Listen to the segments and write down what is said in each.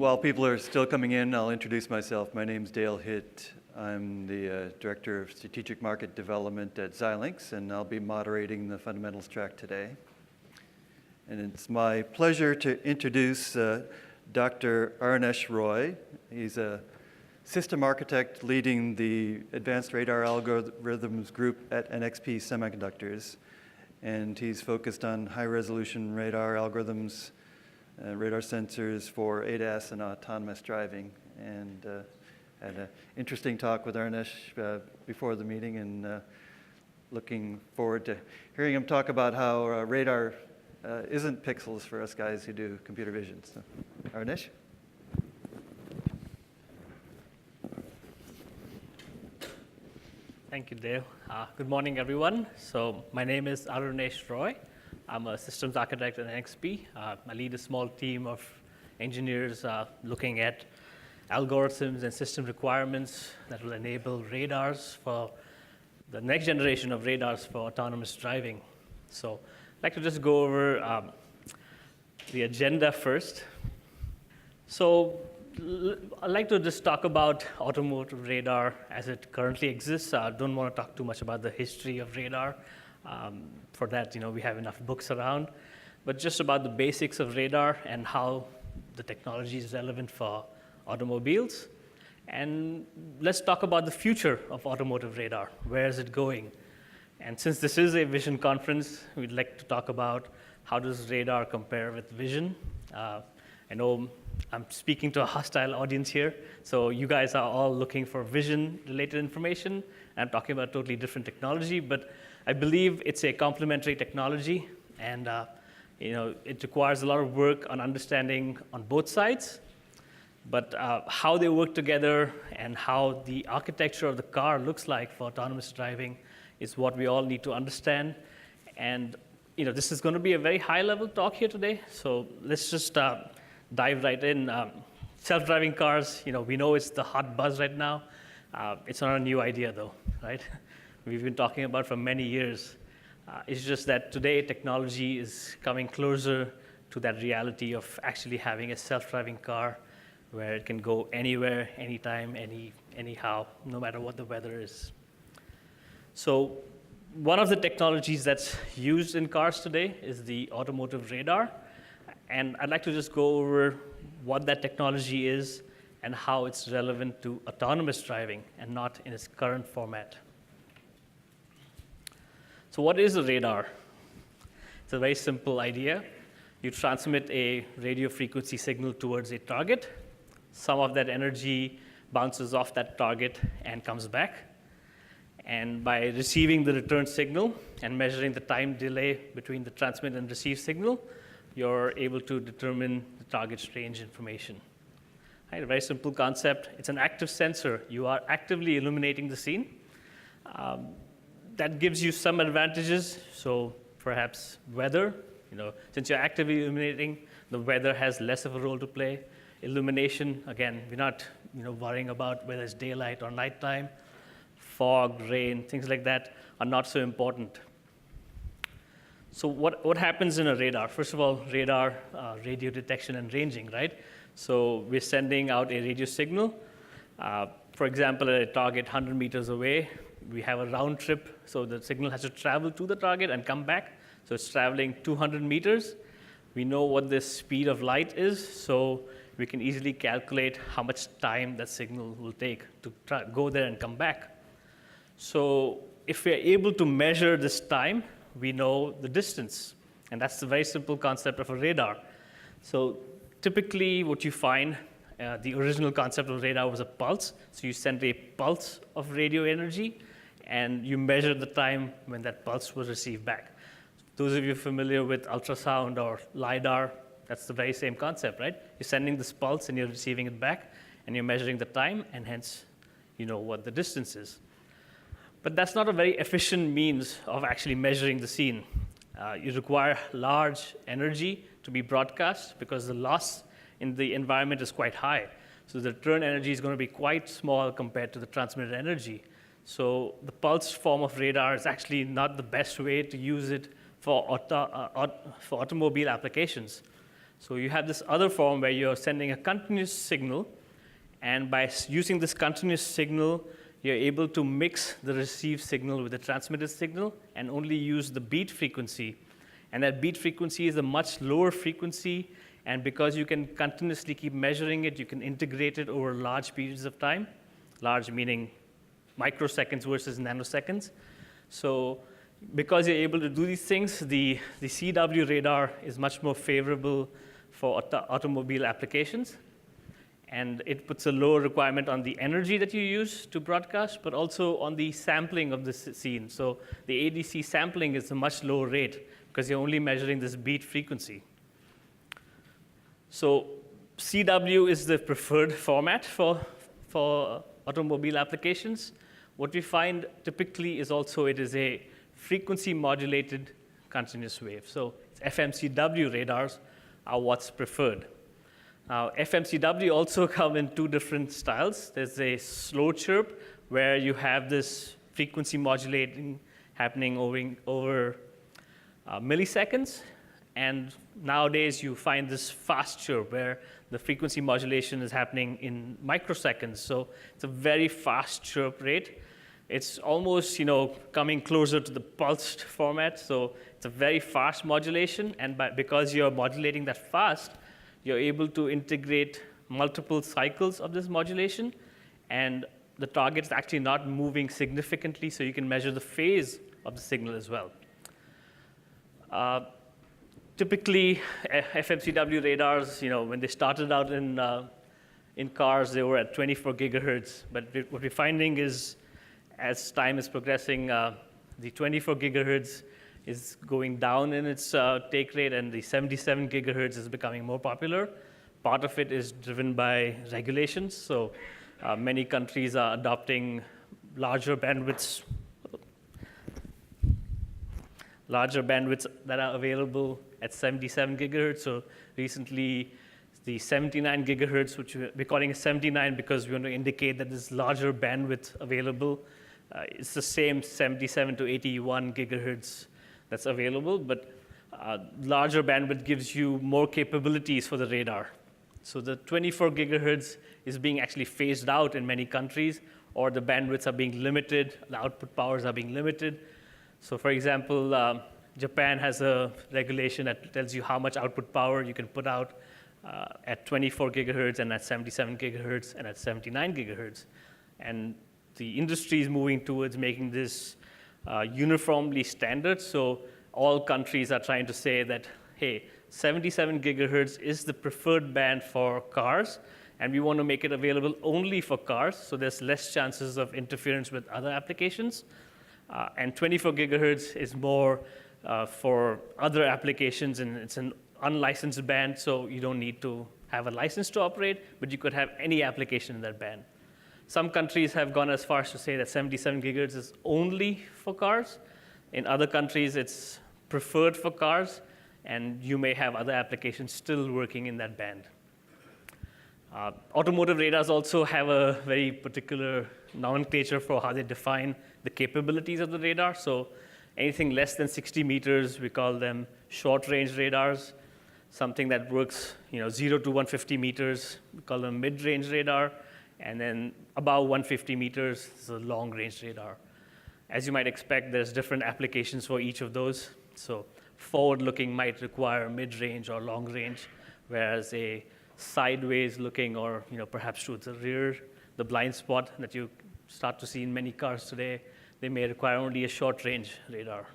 while people are still coming in, I'll introduce myself. My name's Dale Hitt. I'm the Director of Strategic Market Development at Xilinx, and I'll be moderating the fundamentals track today. And it's my pleasure to introduce Dr. Arunesh Roy. He's a system architect leading the Advanced Radar Algorithms group at NXP Semiconductors. And he's focused on high-resolution radar algorithms, radar sensors for ADAS and autonomous driving. And had an interesting talk with Arunesh before the meeting, and looking forward to hearing him talk about how radar isn't pixels for us guys who do computer vision. So, Arunesh? Thank you, Dave. Good morning, everyone. So my name is Arunesh Roy. I'm a systems architect at NXP. I lead a small team of engineers looking at algorithms and system requirements that will enable radars for the next generation of radars for autonomous driving. So I'd like to just go over the agenda first. So I'd like to just talk about automotive radar as it currently exists. I don't want to talk too much about the history of radar. For that, we have enough books around. But just about the basics of radar and how the technology is relevant for automobiles. And let's talk about the future of automotive radar. Where is it going? And since this is a vision conference, we'd like to talk about how does radar compare with vision. I know I'm speaking to a hostile audience here, so you guys are all looking for vision-related information. I'm talking about totally different technology, but I believe it's a complementary technology, and it requires a lot of work on understanding on both sides. But how they work together and how the architecture of the car looks like for autonomous driving is what we all need to understand. And this is going to be a very high-level talk here today, so let's just dive right in. Self-driving cars, we know it's the hot buzz right now. It's not a new idea, though, right? We've been talking about it for many years. It's just that today technology is coming closer to that reality of actually having a self-driving car where it can go anywhere, anytime, anyhow, no matter what the weather is. So one of the technologies that's used in cars today is the automotive radar. And I'd like to just go over what that technology is and how it's relevant to autonomous driving and not in its current format. So what is a radar? It's a very simple idea. You transmit a radio frequency signal towards a target. Some of that energy bounces off that target and comes back. And by receiving the return signal and measuring the time delay between the transmit and receive signal, you're able to determine the target's range information. Right, a very simple concept. It's an active sensor. You are actively illuminating the scene. That gives you some advantages. So perhaps weather. Since you're actively illuminating, the weather has less of a role to play. Illumination, again, we're not worrying about whether it's daylight or nighttime. Fog, rain, things like that are not so important. So what happens in a radar? First of all, radar, radio detection and ranging, right? So we're sending out a radio signal. For example, at a target 100 meters away, we have a round trip. So the signal has to travel to the target and come back. So it's traveling 200 meters. We know what the speed of light is, so we can easily calculate how much time that signal will take to go there and come back. So if we're able to measure this time, we know the distance. And that's the very simple concept of a radar. So typically what you find, the original concept of radar was a pulse. So you send a pulse of radio energy, and you measure the time when that pulse was received back. Those of you familiar with ultrasound or LiDAR, that's the very same concept, right? You're sending this pulse and you're receiving it back, and you're measuring the time, and hence you know what the distance is. But that's not a very efficient means of actually measuring the scene. You require large energy to be broadcast because the loss in the environment is quite high. So the return energy is going to be quite small compared to the transmitted energy. So the pulse form of radar is actually not the best way to use it for automobile applications. So you have this other form where you're sending a continuous signal, and by using this continuous signal, you're able to mix the received signal with the transmitted signal and only use the beat frequency. And that beat frequency is a much lower frequency, and because you can continuously keep measuring it, you can integrate it over large periods of time, large meaning microseconds versus nanoseconds. So because you're able to do these things, the CW radar is much more favorable for automobile applications. And it puts a lower requirement on the energy that you use to broadcast, but also on the sampling of the scene. So the ADC sampling is a much lower rate because you're only measuring this beat frequency. So CW is the preferred format for automobile applications. What we find typically is also it is a frequency modulated continuous wave. So FMCW radars are what's preferred. Now, FMCW also come in two different styles. There's a slow chirp, where you have this frequency modulating happening over milliseconds. And nowadays, you find this fast chirp, where the frequency modulation is happening in microseconds. So it's a very fast chirp rate. It's almost, coming closer to the pulsed format. So it's a very fast modulation. And because you're modulating that fast, you're able to integrate multiple cycles of this modulation, and the target's actually not moving significantly, so you can measure the phase of the signal as well. Typically, FMCW radars, when they started out in cars, they were at 24 gigahertz. But what we're finding is, as time is progressing, the 24 gigahertz is going down in its take rate, and the 77 gigahertz is becoming more popular. Part of it is driven by regulations. So many countries are adopting larger bandwidths that are available at 77 gigahertz. So recently, the 79 gigahertz, which we're calling 79 because we want to indicate that there's larger bandwidth available. It's the same 77 to 81 gigahertz that's available, but larger bandwidth gives you more capabilities for the radar. So the 24 gigahertz is being actually phased out in many countries, or the bandwidths are being limited, the output powers are being limited. So for example, Japan has a regulation that tells you how much output power you can put out at 24 gigahertz and at 77 gigahertz and at 79 gigahertz. And the industry is moving towards making this uniformly standard. So all countries are trying to say that, hey, 77 gigahertz is the preferred band for cars, and we want to make it available only for cars, so there's less chances of interference with other applications. And 24 gigahertz is more for other applications, and it's an unlicensed band, so you don't need to have a license to operate, but you could have any application in that band. Some countries have gone as far as to say that 77 gigahertz is only for cars. In other countries, it's preferred for cars, and you may have other applications still working in that band. Automotive radars also have a very particular nomenclature for how they define the capabilities of the radar. So anything less than 60 meters, we call them short-range radars. Something that works 0 to 150 meters, we call them mid-range radar. And then above 150 meters is a long-range radar. As you might expect, there's different applications for each of those. So forward-looking might require mid-range or long-range, whereas a sideways-looking or perhaps to the rear, the blind spot that you start to see in many cars today, they may require only a short-range radar.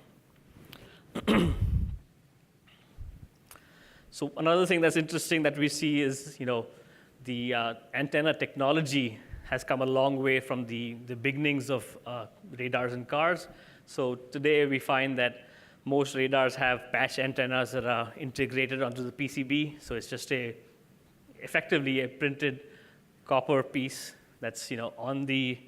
So another thing that's interesting that we see is the antenna technology has come a long way from the beginnings of radars in cars. So today we find that most radars have patch antennas that are integrated onto the PCB. So it's just effectively a printed copper piece that's on the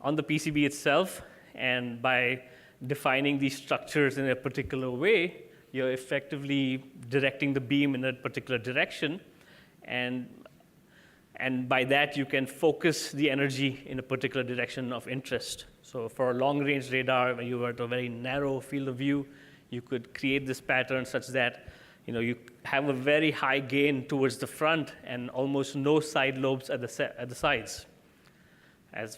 PCB itself. And by defining these structures in a particular way, you're effectively directing the beam in a particular direction. And by that, you can focus the energy in a particular direction of interest. So for a long-range radar, when you were at a very narrow field of view, you could create this pattern such that You have a very high gain towards the front and almost no side lobes at the sides.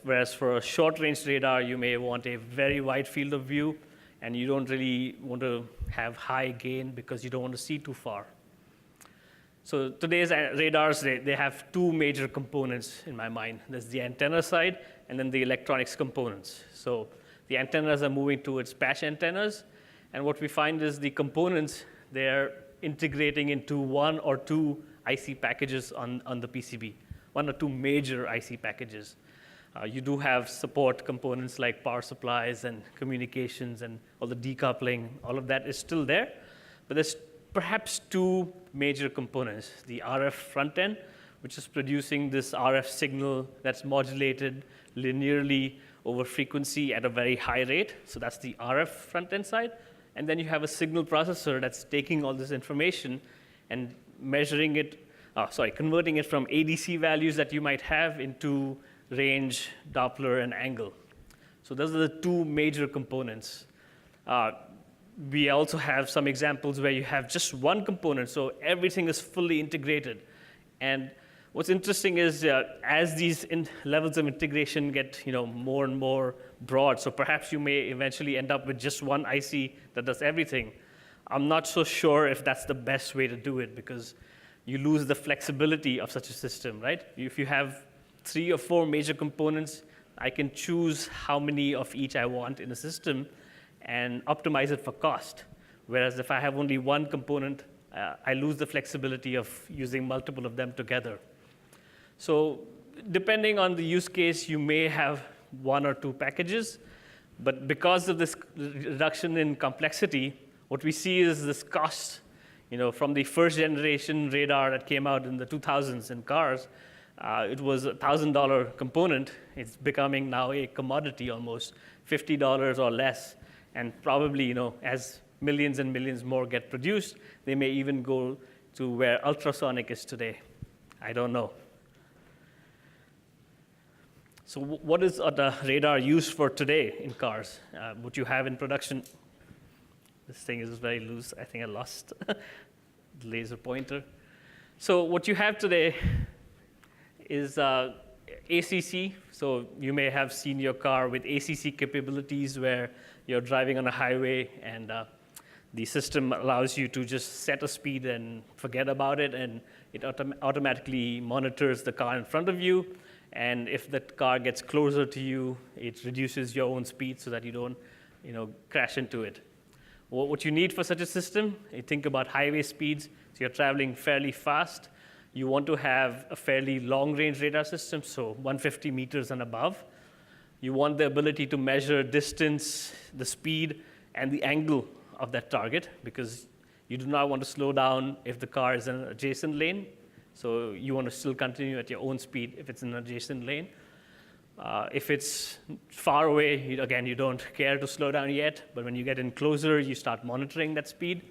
Whereas for a short-range radar, you may want a very wide field of view, and you don't really want to have high gain because you don't want to see too far. So today's radars, they have two major components in my mind. There's the antenna side and then the electronics components. So the antennas are moving towards patch antennas, and what we find is the components, they're integrating into one or two IC packages on the PCB, one or two major IC packages. You do have support components like power supplies and communications and all the decoupling, all of that is still there, but there's perhaps two major components. The RF front end, which is producing this RF signal that's modulated linearly over frequency at a very high rate. So that's the RF front end side. And then you have a signal processor that's taking all this information and converting it from ADC values that you might have into range, Doppler, and angle. So those are the two major components. We also have some examples where you have just one component, so everything is fully integrated. And what's interesting is as these levels of integration get more and more broad, so perhaps you may eventually end up with just one IC that does everything. I'm not so sure if that's the best way to do it because you lose the flexibility of such a system, right? If you have 3 or 4 major components, I can choose how many of each I want in a system and optimize it for cost. Whereas if I have only one component, I lose the flexibility of using multiple of them together. So depending on the use case, you may have 1 or 2 packages, but because of this reduction in complexity, what we see is this cost, from the first generation radar that came out in the 2000s in cars, it was a $1,000 component. It's becoming now a commodity almost, $50 or less. And probably, as millions and millions more get produced, they may even go to where ultrasonic is today. I don't know. So what is the radar used for today in cars? What you have in production? This thing is very loose. I think I lost the laser pointer. So what you have today is ACC. So you may have seen your car with ACC capabilities where you're driving on a highway and the system allows you to just set a speed and forget about it, and it automatically monitors the car in front of you. And if the car gets closer to you, it reduces your own speed so that you don't crash into it. What you need for such a system, you think about highway speeds. So you're traveling fairly fast. You want to have a fairly long-range radar system, so 150 meters and above. You want the ability to measure distance, the speed, and the angle of that target, because you do not want to slow down if the car is in an adjacent lane. So you want to still continue at your own speed if it's in an adjacent lane. If it's far away, again, you don't care to slow down yet, but when you get in closer, you start monitoring that speed.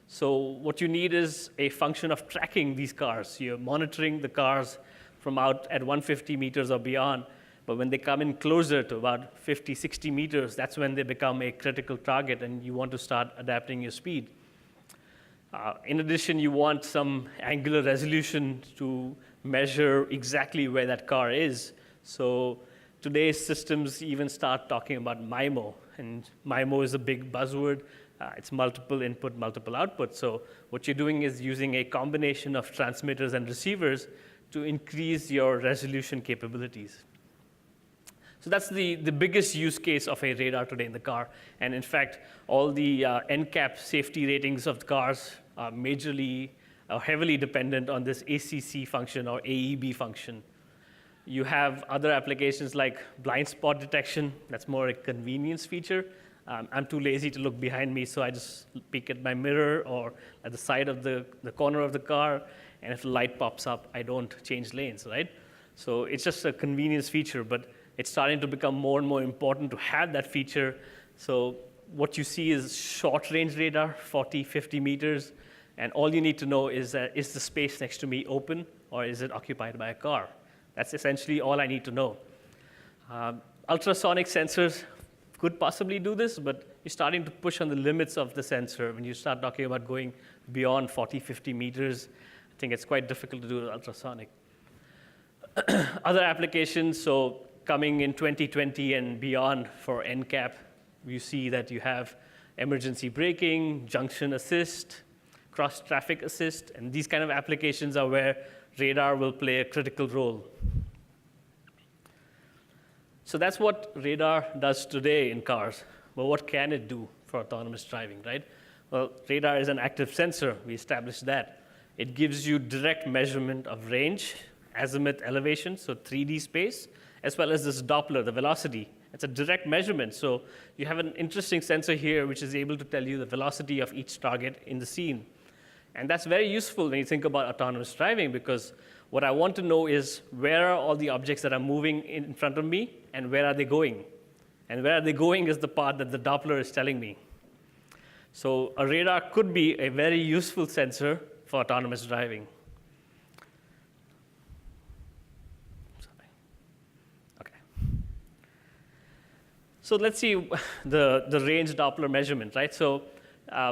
So what you need is a function of tracking these cars. You're monitoring the cars from out at 150 meters or beyond, but when they come in closer to about 50, 60 meters, that's when they become a critical target, and you want to start adapting your speed. In addition, you want some angular resolution to measure exactly where that car is. So today's systems even start talking about MIMO, and MIMO is a big buzzword. It's multiple input, multiple output. So what you're doing is using a combination of transmitters and receivers to increase your resolution capabilities. So that's the biggest use case of a radar today in the car. And in fact, all the NCAP safety ratings of the cars are heavily dependent on this ACC function or AEB function. You have other applications like blind spot detection. That's more a convenience feature. I'm too lazy to look behind me, so I just peek at my mirror or at the side of the corner of the car, and if the light pops up, I don't change lanes, right? So it's just a convenience feature, but it's starting to become more and more important to have that feature. So what you see is short-range radar, 40, 50 meters, and all you need to know is the space next to me open, or is it occupied by a car? That's essentially all I need to know. Ultrasonic sensors, of could possibly do this, but you're starting to push on the limits of the sensor. When you start talking about going beyond 40, 50 meters, I think it's quite difficult to do with ultrasonic. Other applications, so coming in 2020 and beyond for NCAP, you see that you have emergency braking, junction assist, cross-traffic assist, and these kind of applications are where radar will play a critical role. So that's what radar does today in cars. But what can it do for autonomous driving, right? Well, radar is an active sensor. We established that. It gives you direct measurement of range, azimuth elevation, so 3D space, as well as this Doppler, the velocity. It's a direct measurement. So you have an interesting sensor here which is able to tell you the velocity of each target in the scene. And that's very useful when you think about autonomous driving, because what I want to know is where are all the objects that are moving in front of me and where are they going? And where are they going is the part that the Doppler is telling me. So a radar could be a very useful sensor for autonomous driving. So let's see the range Doppler measurement, right? So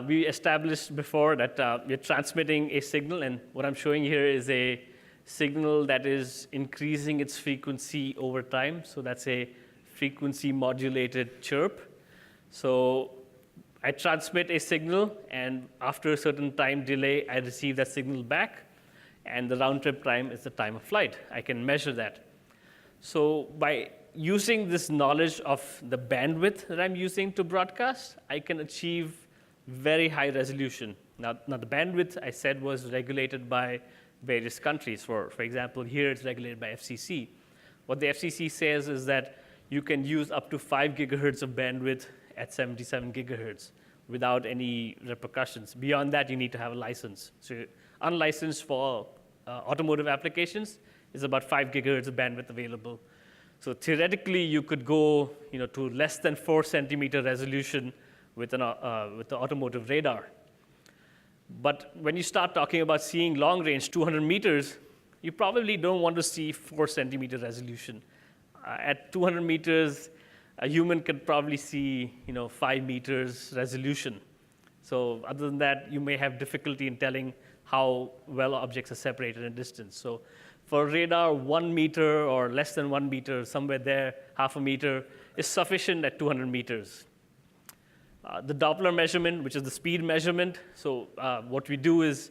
we established before that we're transmitting a signal, and what I'm showing here is a signal that is increasing its frequency over time. So that's a frequency modulated chirp. So I transmit a signal, and after a certain time delay, I receive that signal back, and the round trip time is the time of flight. I can measure that. So by using this knowledge of the bandwidth that I'm using to broadcast, I can achieve very high resolution. Now the bandwidth I said was regulated by various countries. For example, here it's regulated by FCC. What the FCC says is that you can use up to 5 gigahertz of bandwidth at 77 gigahertz without any repercussions. Beyond that, you need to have a license. So unlicensed for automotive applications is about 5 gigahertz of bandwidth available. So theoretically, you could go to less than 4 centimeter resolution with the automotive radar. But when you start talking about seeing long range, 200 meters, you probably don't want to see 4 centimeter resolution. At 200 meters, a human could probably see 5 meters resolution. So other than that, you may have difficulty in telling how well objects are separated in distance. So for radar, 1 meter or less than 1 meter, somewhere there, half a meter, is sufficient at 200 meters. The Doppler measurement, which is the speed measurement, so what we do is,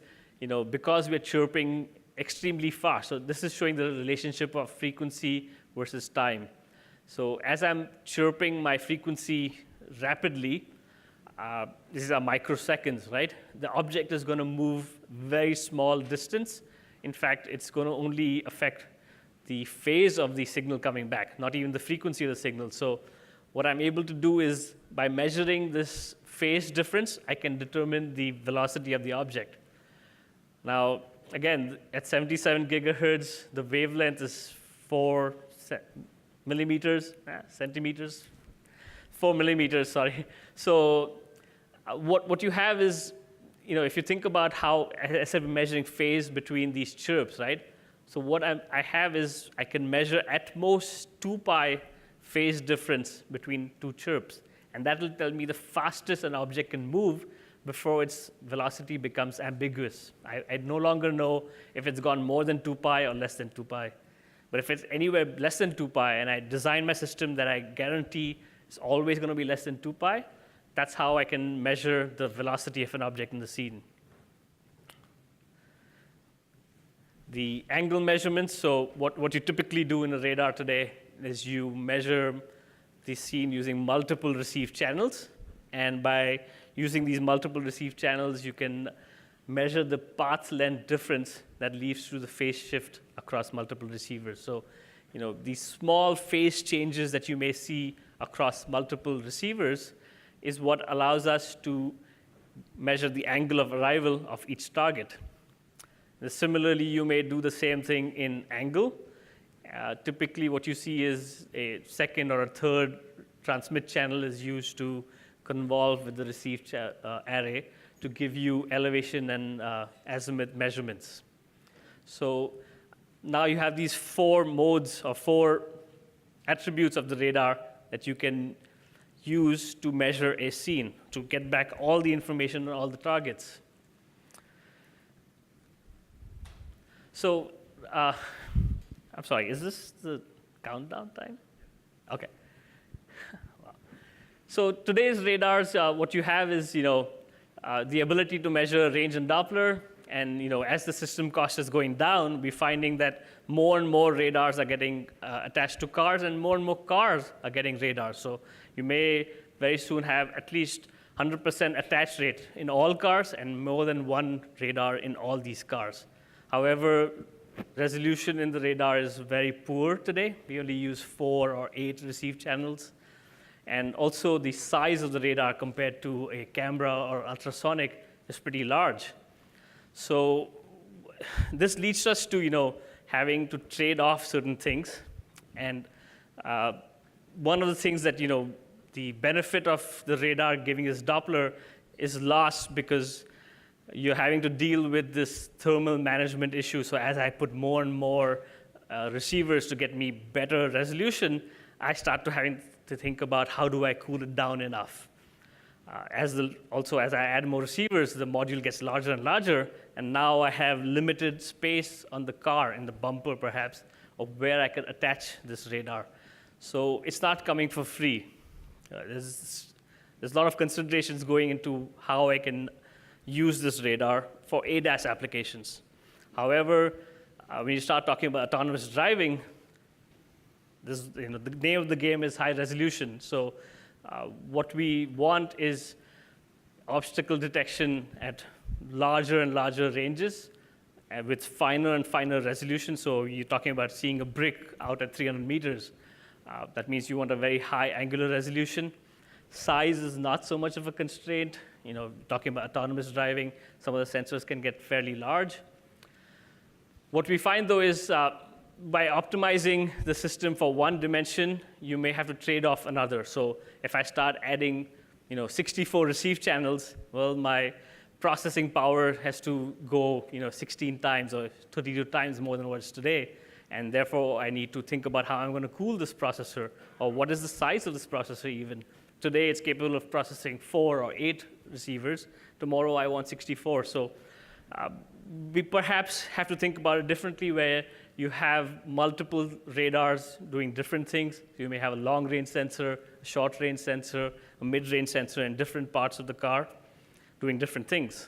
because we're chirping extremely fast, so this is showing the relationship of frequency versus time. So as I'm chirping my frequency rapidly, these are microseconds, right? The object is going to move very small distance. In fact, it's going to only affect the phase of the signal coming back, not even the frequency of the signal. So what I'm able to do is, by measuring this phase difference, I can determine the velocity of the object. Now, again, at 77 gigahertz, the wavelength is 4 millimeters, centimeters, 4 millimeters, sorry. So what you have is, if you think about how, I said, we're measuring phase between these chirps, right? So what I have is I can measure at most 2 pi phase difference between 2 chirps. And that will tell me the fastest an object can move before its velocity becomes ambiguous. I no longer know if it's gone more than 2 pi or less than 2 pi. But if it's anywhere less than 2 pi, and I design my system that I guarantee is always going to be less than 2 pi, that's how I can measure the velocity of an object in the scene. The angle measurements, so what you typically do in a radar today is you measure the scene using multiple receive channels. And by using these multiple receive channels, you can measure the path length difference that leads through the phase shift across multiple receivers. So, these small phase changes that you may see across multiple receivers is what allows us to measure the angle of arrival of each target. Similarly, you may do the same thing in angle. Typically, what you see is a second or a third transmit channel is used to convolve with the receive array to give you elevation and azimuth measurements. So now you have these 4 modes or 4 attributes of the radar that you can use to measure a scene, to get back all the information on all the targets. So, I'm sorry, is this the countdown time? Okay. So today's radars, what you have is, the ability to measure range and Doppler, and as the system cost is going down, we're finding that more and more radars are getting attached to cars, and more cars are getting radars. So you may very soon have at least 100% attach rate in all cars and more than one radar in all these cars. However, resolution in the radar is very poor today. We only use 4 or 8 receive channels. And also the size of the radar compared to a camera or ultrasonic is pretty large. So this leads us to having to trade off certain things. And one of the things that the benefit of the radar giving us Doppler is lost because you're having to deal with this thermal management issue. So as I put more and more receivers to get me better resolution, I start to having to think about how do I cool it down enough. Also, as I add more receivers, the module gets larger and larger, and now I have limited space on the car, in the bumper perhaps, of where I can attach this radar. So it's not coming for free. There's a lot of considerations going into how I can use this radar for ADAS applications. However, when you start talking about autonomous driving, the name of the game is high resolution. So what we want is obstacle detection at larger and larger ranges with finer and finer resolution. So you're talking about seeing a brick out at 300 meters. That means you want a very high angular resolution. Size is not so much of a constraint. Talking about autonomous driving, some of the sensors can get fairly large. What we find, though, is by optimizing the system for one dimension, you may have to trade off another. So if I start adding 64 receive channels, well, my processing power has to go 16 times or 32 times more than what it's today. And therefore, I need to think about how I'm going to cool this processor, or what is the size of this processor even. Today, it's capable of processing 4 or 8 receivers. Tomorrow, I want 64. So we perhaps have to think about it differently, where you have multiple radars doing different things. You may have a long-range sensor, a short-range sensor, a mid-range sensor in different parts of the car doing different things.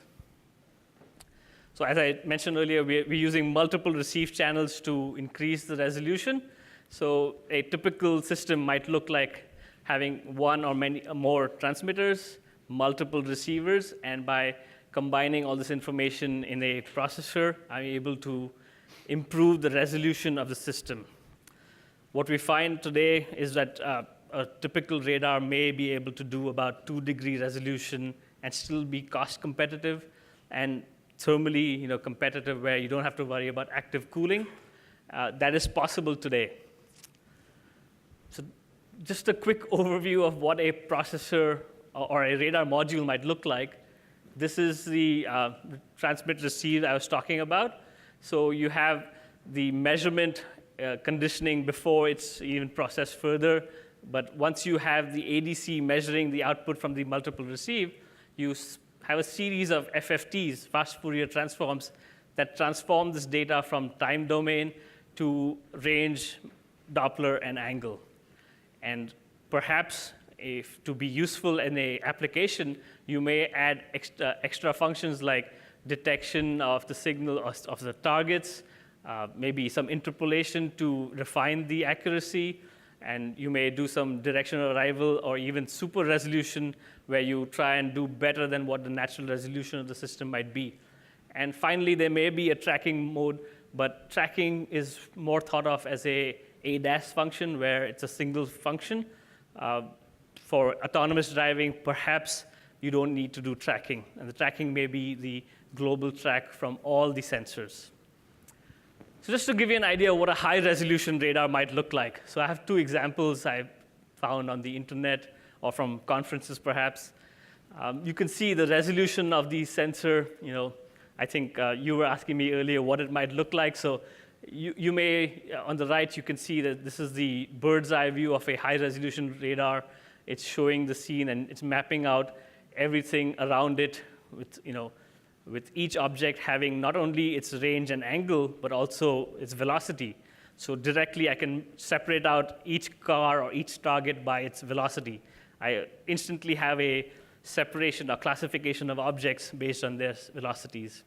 So as I mentioned earlier, we're using multiple receive channels to increase the resolution. So a typical system might look like having one or more transmitters, multiple receivers, and by combining all this information in a processor, I'm able to improve the resolution of the system. What we find today is that a typical radar may be able to do about 2-degree resolution and still be cost competitive and thermally competitive, where you don't have to worry about active cooling. That is possible today. So just a quick overview of what a processor or a radar module might look like. This is the transmit receive I was talking about. So you have the measurement conditioning before it's even processed further. But once you have the ADC measuring the output from the multiple receive, you have a series of FFTs, fast Fourier transforms, that transform this data from time domain to range, Doppler, and angle. And perhaps, if to be useful in an application, you may add extra functions like detection of the signal of the targets, maybe some interpolation to refine the accuracy, and you may do some directional arrival or even super resolution, where you try and do better than what the natural resolution of the system might be. And finally, there may be a tracking mode, but tracking is more thought of as a ADAS function, where it's a single function. For autonomous driving, perhaps you don't need to do tracking, and the tracking may be the global track from all the sensors. So just to give you an idea of what a high-resolution radar might look like. So I have 2 examples I found on the internet or from conferences, perhaps. You can see the resolution of the sensor. I think you were asking me earlier what it might look like. So you may, on the right, you can see that this is the bird's eye view of a high-resolution radar. it's showing the scene and it's mapping out everything around it with each object having not only its range and angle, but also its velocity. So directly I can separate out each car or each target by its velocity. I instantly have a separation or classification of objects based on their velocities.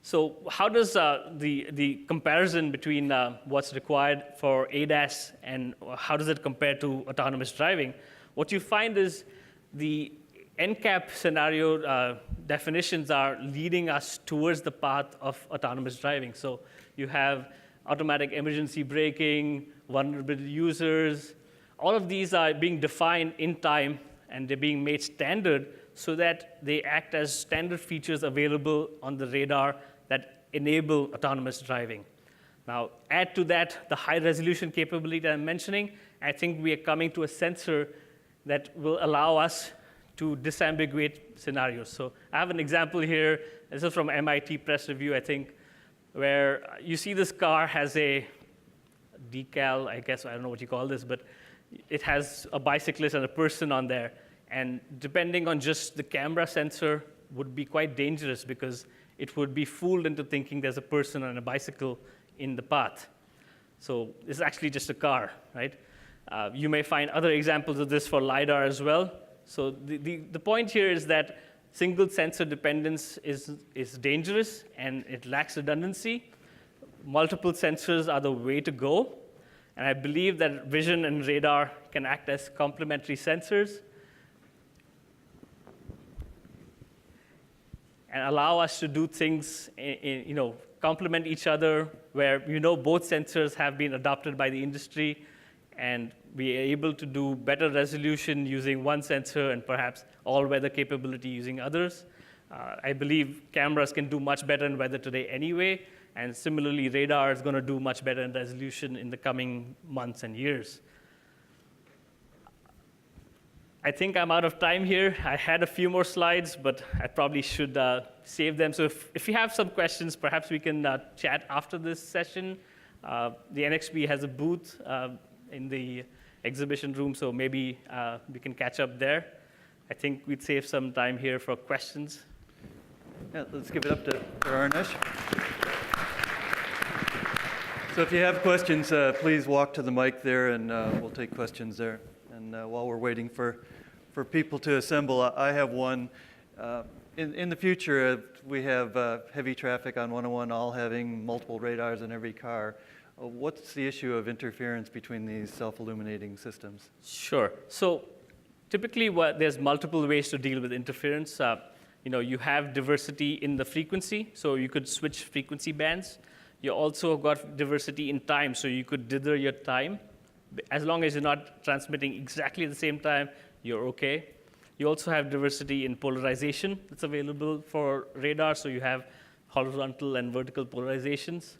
So how does the comparison between what's required for ADAS and how does it compare to autonomous driving? What you find is the NCAP scenario definitions are leading us towards the path of autonomous driving. So you have automatic emergency braking, vulnerable users. All of these are being defined in time, and they're being made standard so that they act as standard features available on the radar that enable autonomous driving. Now, add to that the high-resolution capability that I'm mentioning. I think we are coming to a sensor that will allow us to disambiguate scenarios. So I have an example here. This is from MIT Press Review, I think, where you see this car has a decal, I guess, I don't know what you call this, but it has a bicyclist and a person on there. And depending on just the camera sensor would be quite dangerous because it would be fooled into thinking there's a person on a bicycle in the path. So it's actually just a car, right? You may find other examples of this for LiDAR as well. So the point here is that single sensor dependence is dangerous and it lacks redundancy. Multiple sensors are the way to go. And I believe that vision and radar can act as complementary sensors and allow us to do things, complement each other, where both sensors have been adopted by the industry, and we are able to do better resolution using one sensor and perhaps all-weather capability using others. I believe cameras can do much better in weather today anyway, and similarly, radar is going to do much better in resolution in the coming months and years. I think I'm out of time here. I had a few more slides, but I probably should save them. So if you have some questions, perhaps we can chat after this session. The NXP has a booth in the exhibition room, so maybe we can catch up there. I think we'd save some time here for questions. Yeah, let's give it up to Arunesh. So if you have questions, please walk to the mic there, and we'll take questions there. And while we're waiting for people to assemble, I have one. In the future, we have heavy traffic on 101, all having multiple radars in every car. What's the issue of interference between these self-illuminating systems? Sure. So typically, there's multiple ways to deal with interference. You have diversity in the frequency, so you could switch frequency bands. You also got diversity in time, so you could dither your time. As long as you're not transmitting exactly at the same time, you're OK. You also have diversity in polarization that's available for radar, so you have horizontal and vertical polarizations.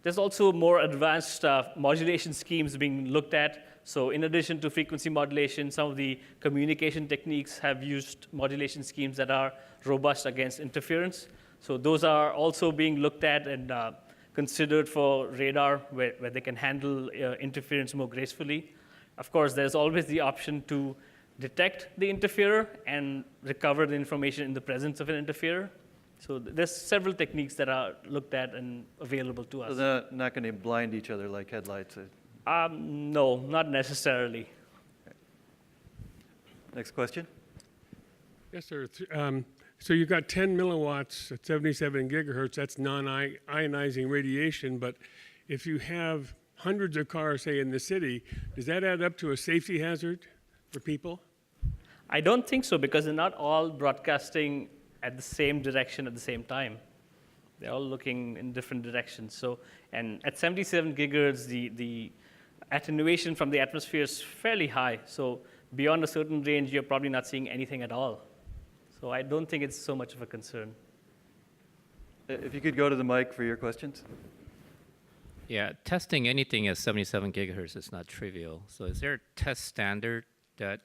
There's also more advanced modulation schemes being looked at. So in addition to frequency modulation, some of the communication techniques have used modulation schemes that are robust against interference. So those are also being looked at and considered for radar, where they can handle interference more gracefully. Of course, there's always the option to detect the interferer and recover the information in the presence of an interferer. So there's several techniques that are looked at and available to us. So they're not going to blind each other like headlights? No, not necessarily. Okay. Next question. Yes, sir. So you've got 10 milliwatts at 77 gigahertz. That's non-ionizing radiation. But if you have hundreds of cars, say, in the city, does that add up to a safety hazard for people? I don't think so, because they're not all broadcasting at the same direction at the same time. They're all looking in different directions. So, and at 77 gigahertz, the attenuation from the atmosphere is fairly high. So beyond a certain range, you're probably not seeing anything at all. So I don't think it's so much of a concern. If you could go to the mic for your questions. Yeah, testing anything at 77 gigahertz is not trivial. So is there a test standard that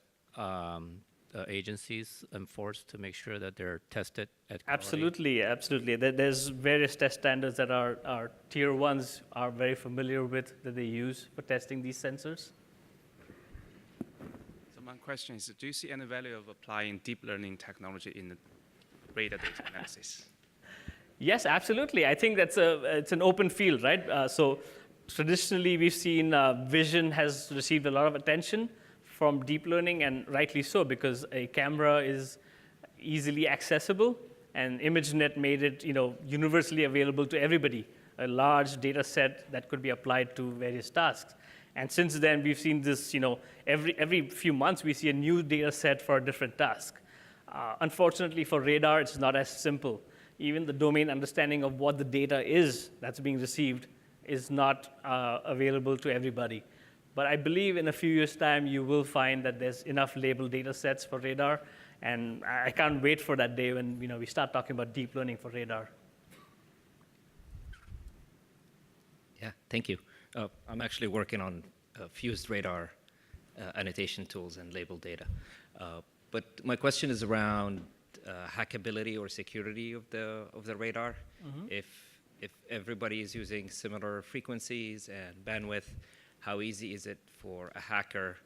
agencies enforce to make sure that they're tested at quality? Absolutely, absolutely. There's various test standards that our tier ones are very familiar with, that they use for testing these sensors. My question is, do you see any value of applying deep learning technology in the radar data analysis? Yes, absolutely. I think it's an open field, right? So traditionally, we've seen vision has received a lot of attention from deep learning, and rightly so, because a camera is easily accessible, and ImageNet made it, universally available to everybody, a large data set that could be applied to various tasks. And since then, we've seen this, every few months, we see a new data set for a different task. Unfortunately, for radar, it's not as simple. Even the domain understanding of what the data is that's being received is not available to everybody. But I believe in a few years' time, you will find that there's enough labeled data sets for radar, and I can't wait for that day when we start talking about deep learning for radar. Yeah, thank you. I'm actually working on fused radar annotation tools and label data. But my question is around hackability or security of the radar. Mm-hmm. If everybody is using similar frequencies and bandwidth, how easy is it for a hacker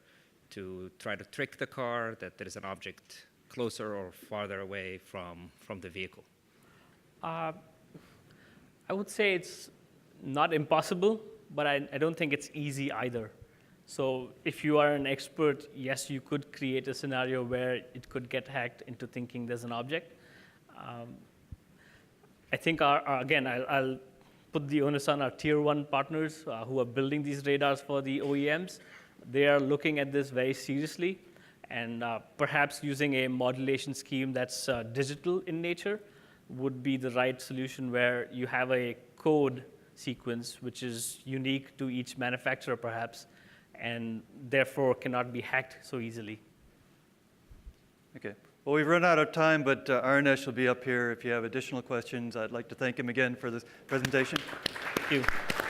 to try to trick the car that there is an object closer or farther away from the vehicle? I would say it's not impossible, but I don't think it's easy either. So if you are an expert, yes, you could create a scenario where it could get hacked into thinking there's an object. I think I'll put the onus on our tier 1 partners who are building these radars for the OEMs. They are looking at this very seriously, and perhaps using a modulation scheme that's digital in nature would be the right solution, where you have a code sequence which is unique to each manufacturer perhaps, and therefore cannot be hacked so easily. Okay. Well, we've run out of time, but Arunesh will be up here if you have additional questions. I'd like to thank him again for this presentation. Thank you.